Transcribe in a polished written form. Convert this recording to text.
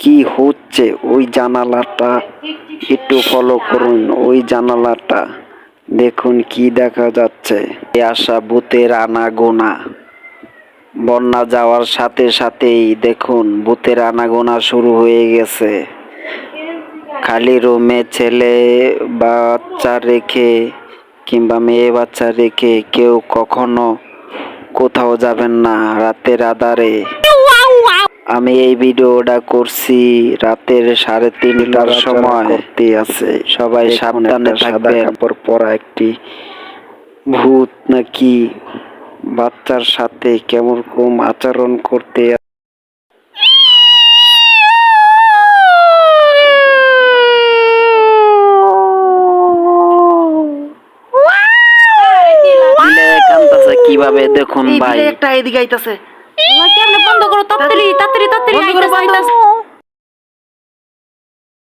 কি হচ্ছে ওই জানালাটা একটু ফলো করুন, ওই জানালাটা দেখুন কি দেখা যাচ্ছে। আসা ভূতের আনাগোনা, বন্যা যাওয়ার সাথে সাথেই দেখুন ভূতের আনাগোনা শুরু হয়ে গেছে। খালি রুমে ছেলে বাচ্চা রেখে কিংবা মেয়ে বাচ্চা রেখে কেউ কখনো কোথাও যাবেন না রাতের আধারে। আমি এই ভিডিওটা করছি রাতের 3:30টার সময় করতে আছে। সবাই সাবধানে থাকবেন। কাপড় পরা একটি ভূত নাকি বাচ্চার সাথে কেমন রকম আচরণ করতে কিভাবে দেখুন ভাই, একটা এদিকে আইতাছে। কেমনে বন্ধ করো, তাড়াতাড়ি তাড়াতাড়ি তাড়াতাড়ি আইতাছে।